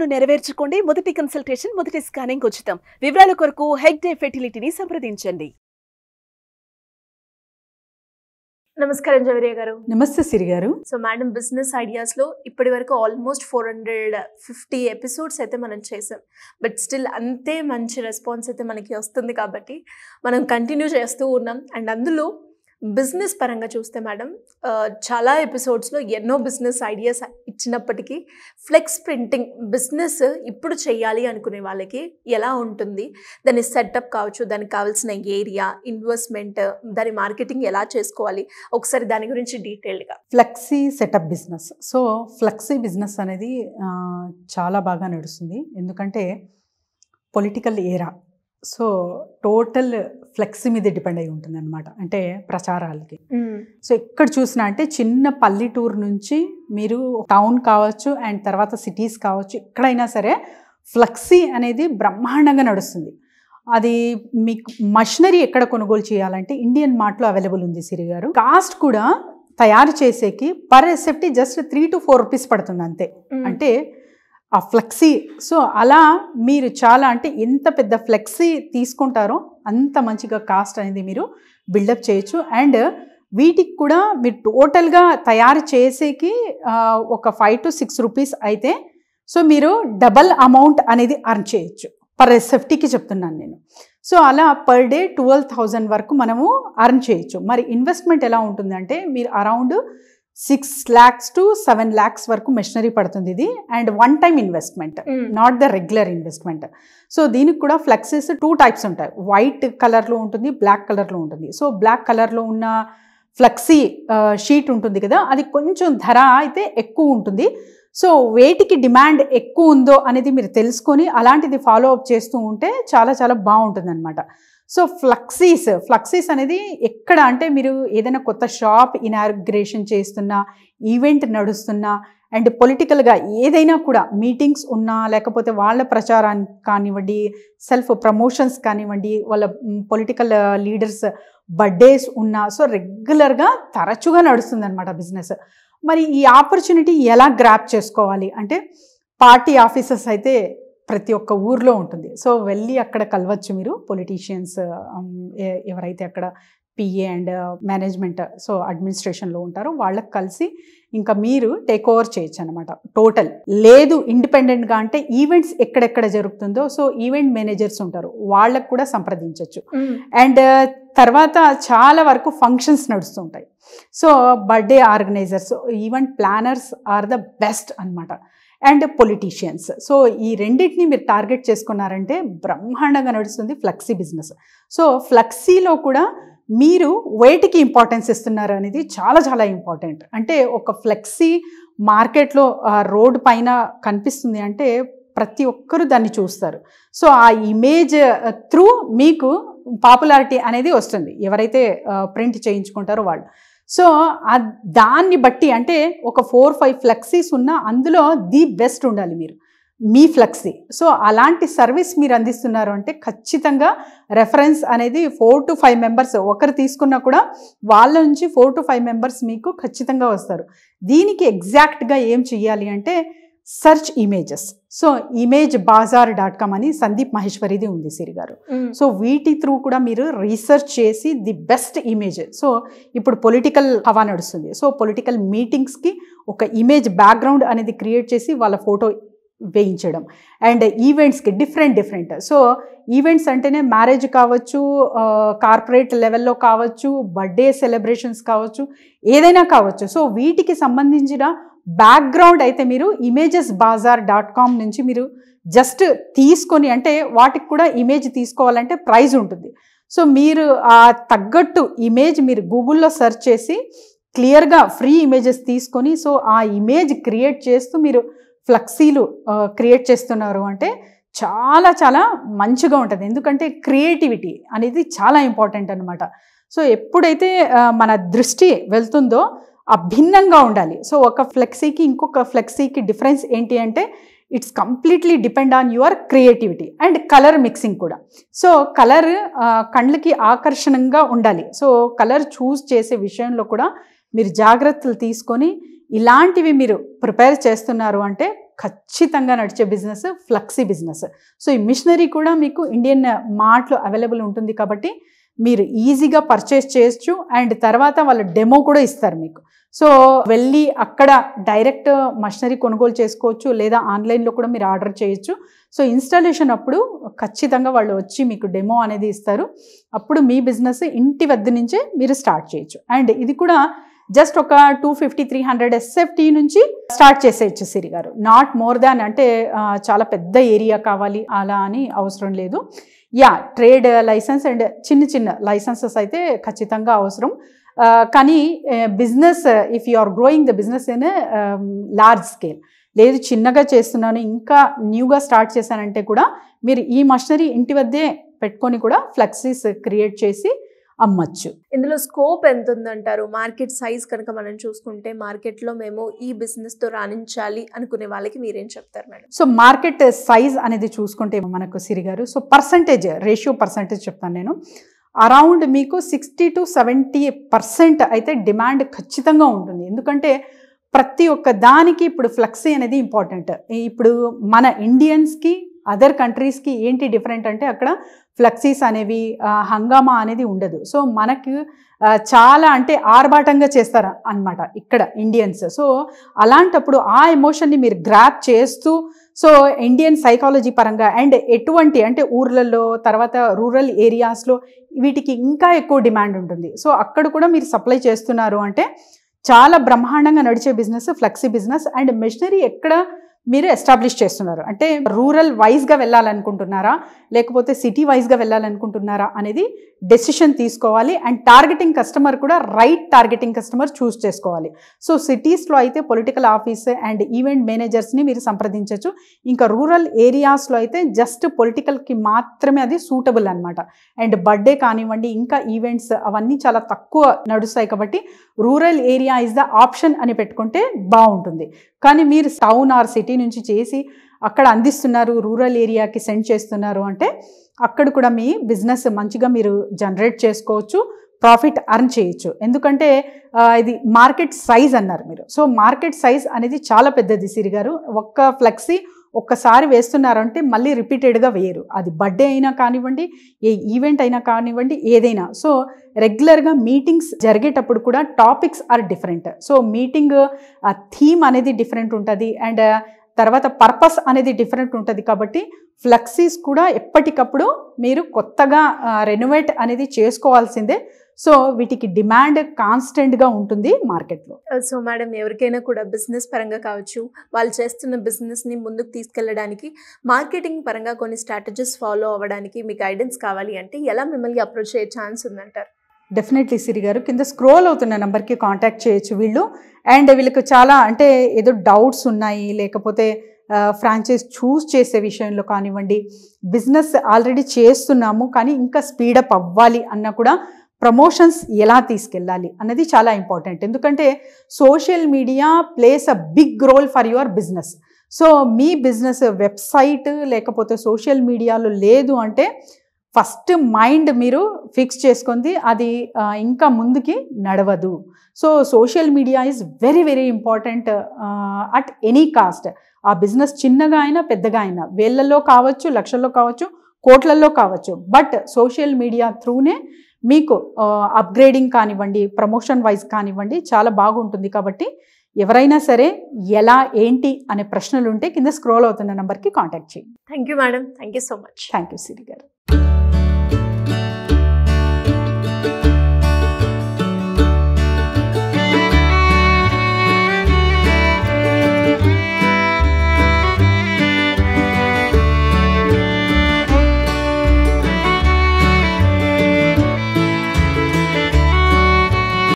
నెరవేర్చుకోండి. మొదటి కన్సల్టేషన్, మొదటి స్కానింగ్ ఉచితం. వివరాల కొరకు హెగ్డే ఫెర్టిలిటీని సంప్రదించండి. నమస్కారం జవరియా గారు. నమస్తే సిరి గారు. సో మేడం, బిజినెస్ ఐడియాస్ లో ఇప్పటి వరకు ఆల్మోస్ట్ 450 ఎపిసోడ్స్ అయితే మనం చేసాం. బట్ స్టిల్ అంతే మంచి రెస్పాన్స్ అయితే మనకి వస్తుంది కాబట్టి మనం కంటిన్యూ చేస్తూ ఉన్నాం. అండ్ అందులో బిజినెస్ పరంగా చూస్తే మేడం, చాలా ఎపిసోడ్స్లో ఎన్నో బిజినెస్ ఐడియాస్ ఇచ్చినప్పటికీ ఫ్లెక్స్ ప్రింటింగ్ బిజినెస్ ఇప్పుడు చేయాలి అనుకునే వాళ్ళకి ఎలా ఉంటుంది, దాని సెటప్ కావచ్చు, దానికి కావాల్సిన ఏరియా, ఇన్వెస్ట్మెంట్, దాని మార్కెటింగ్ ఎలా చేసుకోవాలి, ఒకసారి దాని గురించి డీటెయిల్డ్గా. Flexi setup business. So flexi business అనేది చాలా బాగా నడుస్తుంది. ఎందుకంటే పొలిటికల్ ఏరా, సో టోటల్ ఫ్లెక్సీ మీద డిపెండ్ అయి ఉంటుంది అనమాట. అంటే ప్రచారాలకి. సో ఎక్కడ చూసినా అంటే చిన్న పల్లెటూరు నుంచి మీరు టౌన్ కావచ్చు అండ్ తర్వాత సిటీస్ కావచ్చు, ఎక్కడైనా సరే ఫ్లెక్సీ అనేది బ్రహ్మాండంగా నడుస్తుంది. అది మీకు మషినరీ ఎక్కడ కొనుగోలు చేయాలంటే ఇండియన్ మార్ట్లో అవైలబుల్ ఉంది సిరి గారు. కాస్ట్ కూడా తయారు చేసేకి per receipt just 3 to 4 rupees పడుతుంది అంతే. అంటే ఆ ఫ్లెక్సీ, సో అలా మీరు చాలా అంటే ఎంత పెద్ద ఫ్లెక్సీ తీసుకుంటారో అంత మంచిగా కాస్ట్ అనేది మీరు బిల్డప్ చేయొచ్చు. అండ్ వీటికి కూడా మీరు టోటల్గా తయారు చేసేకి ఒక 5 to 6 రూపీస్ అయితే సో మీరు డబల్ అమౌంట్ అనేది అర్న్ చేయొచ్చు. పర్ రెసిప్ట్కి చెప్తున్నాను నేను. సో అలా పర్ డే 12,000 వరకు మనము అర్న్ చేయొచ్చు. మరి ఇన్వెస్ట్మెంట్ ఎలా ఉంటుందంటే మీరు అరౌండ్ 6 lakhs to 7 lakhs వరకు మెషినరీ పడుతుంది ఇది. And one time investment, not the regular investment. So దీనికి కూడా ఫ్లెక్సెస్ 2 types ఉంటాయి. వైట్ కలర్లో ఉంటుంది, బ్లాక్ కలర్లో ఉంటుంది. సో బ్లాక్ కలర్లో ఉన్న ఫ్లెక్సీ షీట్ ఉంటుంది కదా, అది కొంచెం ధర అయితే ఎక్కువ ఉంటుంది. సో వేటికి డిమాండ్ ఎక్కువ ఉందో అనేది మీరు తెలుసుకొని అలాంటిది ఫాలో అప్ చేస్తూ ఉంటే చాలా చాలా బాగుంటుంది అనమాట. సో ఫ్లెక్సీస్ అనేది ఎక్కడ అంటే మీరు ఏదైనా కొత్త షాప్ ఇనాగ్రేషన్ చేస్తున్నా, ఈవెంట్ నడుస్తున్నా, అండ్ పొలిటికల్గా ఏదైనా కూడా మీటింగ్స్ ఉన్నా, లేకపోతే వాళ్ళ ప్రచారానికి కానివ్వండి, సెల్ఫ్ ప్రమోషన్స్ కానివ్వండి, వాళ్ళ పొలిటికల్ లీడర్స్ బర్త్డేస్ ఉన్నా, సో రెగ్యులర్గా తరచుగా నడుస్తుంది అనమాట బిజినెస్. మరి ఈ ఆపర్చునిటీ ఎలా గ్రాప్ చేసుకోవాలి అంటే పార్టీ ఆఫీసెస్ అయితే ప్రతి ఒక్క ఊర్లో ఉంటుంది. సో వెళ్ళి అక్కడ కలవచ్చు మీరు పొలిటీషియన్స్, ఎవరైతే అక్కడ పిఏ అండ్ మేనేజ్మెంట్, సో అడ్మినిస్ట్రేషన్లో ఉంటారో వాళ్ళకి కలిసి ఇంకా మీరు టేక్ ఓవర్ చేయొచ్చు అనమాట. టోటల్ లేదు ఇండిపెండెంట్గా అంటే ఈవెంట్స్ ఎక్కడెక్కడ జరుగుతుందో సో ఈవెంట్ మేనేజర్స్ ఉంటారు, వాళ్ళకు కూడా సంప్రదించవచ్చు. అండ్ తర్వాత చాలా వరకు ఫంక్షన్స్ నడుస్తుంటాయి. So birthday organisers, event planners are the best అనమాట. And politicians. సో ఈ రెండింటిని మీరు టార్గెట్ చేసుకున్నారంటే బ్రహ్మాండంగా నడుస్తుంది ఫ్లెక్సీ బిజినెస్. సో ఫ్లెక్సీలో కూడా మీరు వేటికి ఇంపార్టెన్స్ ఇస్తున్నారు అనేది చాలా చాలా ఇంపార్టెంట్. అంటే ఒక ఫ్లెక్సీ మార్కెట్లో రోడ్ పైన కనిపిస్తుంది అంటే ప్రతి ఒక్కరూ దాన్ని చూస్తారు. సో ఆ ఇమేజ్ త్రూ మీకు పాపులారిటీ అనేది వస్తుంది, ఎవరైతే ప్రింట్ చేయించుకుంటారో వాళ్ళు. సో దాన్ని బట్టి అంటే ఒక 4-5 ఫ్లెక్సీస్ ఉన్నా అందులో ది బెస్ట్ ఉండాలి మీరు, మీ ఫ్లెక్సీ. సో అలాంటి సర్వీస్ మీరు అందిస్తున్నారు అంటే ఖచ్చితంగా రెఫరెన్స్ అనేది 4 to 5 మెంబర్స్ ఒకరు తీసుకున్నా కూడా వాళ్ళ నుంచి 4 to 5 మెంబర్స్ మీకు ఖచ్చితంగా వస్తారు. దీనికి ఎగ్జాక్ట్గా ఏం చెయ్యాలి అంటే సర్చ్ ఇమేజెస్. సో imagebazaar.com అని సందీప్ మహేశ్వరిది ఉంది సిరి గారు. సో వీటి త్రూ కూడా మీరు రీసెర్చ్ చేసి ది బెస్ట్ ఇమేజ్. సో ఇప్పుడు పొలిటికల్ హవా నడుస్తుంది. సో పొలిటికల్ మీటింగ్స్కి ఒక ఇమేజ్ బ్యాక్గ్రౌండ్ అనేది క్రియేట్ చేసి వాళ్ళ ఫోటో వేయించడం. అండ్ ఈవెంట్స్కి డిఫరెంట్. సో ఈవెంట్స్ అంటేనే మ్యారేజ్ కావచ్చు, కార్పొరేట్ లెవెల్లో కావచ్చు, బర్త్డే సెలబ్రేషన్స్ కావచ్చు, ఏదైనా కావచ్చు. సో వీటికి సంబంధించిన బ్యాక్గ్రౌండ్ అయితే మీరు imagebazaar.com నుంచి మీరు జస్ట్ తీసుకొని, అంటే వాటికి కూడా ఇమేజ్ తీసుకోవాలంటే ప్రైజ్ ఉంటుంది. సో మీరు ఆ తగ్గట్టు ఇమేజ్ మీరు గూగుల్లో సెర్చ్ చేసి క్లియర్గా ఫ్రీ ఇమేజెస్ తీసుకొని సో ఆ ఇమేజ్ క్రియేట్ చేస్తూ మీరు ఫ్లెక్సీలు క్రియేట్ చేస్తున్నారు అంటే చాలా చాలా మంచిగా ఉంటుంది. ఎందుకంటే క్రియేటివిటీ అనేది చాలా ఇంపార్టెంట్ అనమాట. సో ఎప్పుడైతే మన దృష్టి వెళ్తుందో భిన్నంగా ఉండాలి. సో ఒక ఫ్లెక్సీకి ఇంకొక ఫ్లెక్సీకి డిఫరెన్స్ ఏంటి అంటే it's completely depend on your creativity and colour mixing కూడా. సో కలర్ కళ్ళకి ఆకర్షణంగా ఉండాలి. సో కలర్ చూస్ చేసే విషయంలో కూడా మీరు జాగ్రత్తలు తీసుకొని ఇలాంటివి మీరు ప్రిపేర్ చేస్తున్నారు అంటే ఖచ్చితంగా నడిచే బిజినెస్ ఫ్లెక్సీ బిజినెస్. సో ఈ మిషనరీ కూడా మీకు ఇండియన్ మార్ట్లో అవైలబుల్ ఉంటుంది కాబట్టి మీరు ఈజీగా పర్చేస్ చేయొచ్చు. అండ్ తర్వాత వాళ్ళు డెమో కూడా ఇస్తారు మీకు. సో వెళ్ళి అక్కడ డైరెక్ట్ మషనరీ కొనుగోలు చేసుకోవచ్చు, లేదా ఆన్లైన్లో కూడా మీరు ఆర్డర్ చేయొచ్చు. సో ఇన్స్టాలేషన్ అప్పుడు ఖచ్చితంగా వాళ్ళు వచ్చి మీకు డెమో అనేది ఇస్తారు. అప్పుడు మీ బిజినెస్ ఇంటి వద్ద నుంచే మీరు స్టార్ట్ చేయొచ్చు. అండ్ ఇది కూడా జస్ట్ ఒక 250-300 SFT నుంచి స్టార్ట్ చేసేయచ్చు సిరి గారు. నాట్ మోర్ దాన్, అంటే చాలా పెద్ద ఏరియా కావాలి అలా అని అవసరం లేదు. ట్రేడ్ లైసెన్స్ అండ్ చిన్న చిన్న లైసెన్సెస్ అయితే ఖచ్చితంగా అవసరం. కానీ business if you are growing the business in large scale, లేదు చిన్నగా చేస్తున్నాను ఇంకా న్యూగా స్టార్ట్ చేశానంటే కూడా మీరు ఈ మషనరీ ఇంటి వద్దే పెట్టుకొని కూడా ఫ్లెక్సీస్ క్రియేట్ చేసి అమ్మచ్చు. ఇందులో స్కోప్ ఎంత ఉందంటారు? మార్కెట్ సైజ్ కనుక మనం చూసుకుంటే మార్కెట్లో మేము ఈ బిజినెస్తో రాణించాలి అనుకునే వాళ్ళకి మీరేం చెప్తారు మేడం? సో మార్కెట్ సైజ్ అనేది చూసుకుంటే మనకు సిరి గారు, సో రేషియో పర్సంటేజ్ చెప్తాను నేను. అరౌండ్ మీకు 60-70% అయితే డిమాండ్ ఖచ్చితంగా ఉంటుంది. ఎందుకంటే ప్రతి ఒక్క దానికి ఇప్పుడు ఫ్లెక్సీ అనేది ఇంపార్టెంట్. ఇప్పుడు మన ఇండియన్స్కి అదర్ కంట్రీస్కి ఏంటి డిఫరెంట్ అంటే అక్కడ ఫ్లెక్సీస్ అనేవి హంగామా అనేది ఉండదు. సో మనకు చాలా అంటే ఆర్భాటంగా చేస్తారు అన్నమాట ఇక్కడ ఇండియన్స్. సో అలాంటప్పుడు ఆ ఎమోషన్ని మీరు గ్రాప్ చేస్తూ, సో ఇండియన్ సైకాలజీ పరంగా అండ్ ఎటువంటి అంటే ఊర్లలో తర్వాత రూరల్ ఏరియాస్లో వీటికి ఇంకా ఎక్కువ డిమాండ్ ఉంటుంది. సో అక్కడ కూడా మీరు సప్లై చేస్తున్నారు అంటే చాలా బ్రహ్మాండంగా నడిచే business flexi business. And machinery ఎక్కడ మీరు ఎస్టాబ్లిష్ చేస్తున్నారు అంటే రూరల్ వైజ్గా వెళ్ళాలనుకుంటున్నారా లేకపోతే సిటీ వైజ్గా వెళ్ళాలనుకుంటున్నారా అనేది డెసిషన్ తీసుకోవాలి. అండ్ టార్గెటింగ్ కస్టమర్ కూడా రైట్ టార్గెటింగ్ కస్టమర్ చూస్ చేసుకోవాలి. సో సిటీస్లో అయితే పొలిటికల్ ఆఫీస్ అండ్ ఈవెంట్ మేనేజర్స్ని మీరు సంప్రదించవచ్చు. ఇంకా రూరల్ ఏరియాస్లో అయితే జస్ట్ పొలిటికల్కి మాత్రమే అది సూటబుల్ అనమాట. అండ్ బర్త్డే కానివ్వండి ఇంకా ఈవెంట్స్ అవన్నీ చాలా తక్కువ నడుస్తాయి కాబట్టి rural area is the option అని పెట్టుకుంటే బాగుంటుంది. కానీ మీరు టౌన్ ఆర్ సిటీ నుంచి చేసి అక్కడ అందిస్తున్నారు, రూరల్ ఏరియాకి సెండ్ చేస్తున్నారు అంటే అక్కడ కూడా మీ బిజినెస్ మంచిగా మీరు జనరేట్ చేసుకోవచ్చు, ప్రాఫిట్ అర్న్ చేయొచ్చు. ఎందుకంటే ఇది మార్కెట్ సైజ్ అన్నారు మీరు. సో మార్కెట్ సైజ్ అనేది చాలా పెద్దది సిరి గారు. ఒక్క ఫ్లెక్సీ ఒక్కసారి వేస్తున్నారంటే మళ్ళీ రిపీటెడ్గా వేయరు. అది బర్త్డే అయినా కానివ్వండి, ఏ ఈవెంట్ అయినా కానివ్వండి, ఏదైనా. సో రెగ్యులర్గా మీటింగ్స్ జరిగేటప్పుడు కూడా topics are different. So meeting theme అనేది డిఫరెంట్ ఉంటుంది అండ్ తర్వాత పర్పస్ అనేది డిఫరెంట్ ఉంటుంది. కాబట్టి ఫ్లెక్సీస్ కూడా ఎప్పటికప్పుడు మీరు కొత్తగా రెనోవేట్ అనేది చేసుకోవాల్సిందే. సో వీటికి డిమాండ్ కాన్స్టెంట్గా ఉంటుంది మార్కెట్లో. సో మేడం, ఎవరికైనా కూడా బిజినెస్ పరంగా కావచ్చు, వాళ్ళు చేస్తున్న బిజినెస్ని ముందుకు తీసుకెళ్ళడానికి మార్కెటింగ్ పరంగా కొన్ని స్ట్రాటజీస్ ఫాలో అవ్వడానికి మీ గైడెన్స్ కావాలి అంటే ఎలా మిమ్మల్ని అప్రోచ్ అయ్యే ఛాన్స్ ఉందంటారు? డెఫినెట్లీ సిరి గారు, కింద స్క్రోల్ అవుతున్న నెంబర్కి కాంటాక్ట్ చేయొచ్చు వీళ్ళు. అండ్ వీళ్ళకి చాలా అంటే ఏదో డౌట్స్ ఉన్నాయి, లేకపోతే ఫ్రాంచైజ్ చూస్ చేసే విషయంలో కానివ్వండి, బిజినెస్ ఆల్రెడీ చేస్తున్నాము కానీ ఇంకా స్పీడప్ అవ్వాలి అన్నా కూడా ప్రమోషన్స్ ఎలా తీసుకెళ్ళాలి అన్నది చాలా ఇంపార్టెంట్. ఎందుకంటే social media plays a big role for your business. So మీ బిజినెస్ వెబ్సైట్ లేకపోతే సోషల్ మీడియాలో లేదు అంటే ఫస్ట్ మైండ్ మీరు ఫిక్స్ చేసుకుంది అది ఇంకా ముందుకి నడవదు. So social media is very very important at any cost. ఆ బిజినెస్ చిన్నగా అయినా పెద్దగా అయినా, వేలల్లో కావచ్చు, లక్షల్లో కావచ్చు, కోట్లల్లో కావచ్చు, బట్ సోషల్ మీడియా త్రూనే మీకు అప్గ్రేడింగ్ కానివ్వండి, ప్రమోషన్ వైజ్ కానివ్వండి చాలా బాగుంటుంది. కాబట్టి ఎవరైనా సరే ఎలా ఏంటి అనే ప్రశ్నలు ఉంటే కింద స్క్రోల్ అవుతున్న నెంబర్కి కాంటాక్ట్ చేయండి. Thank you madam. Thank you so much. Thank you Siri గారు.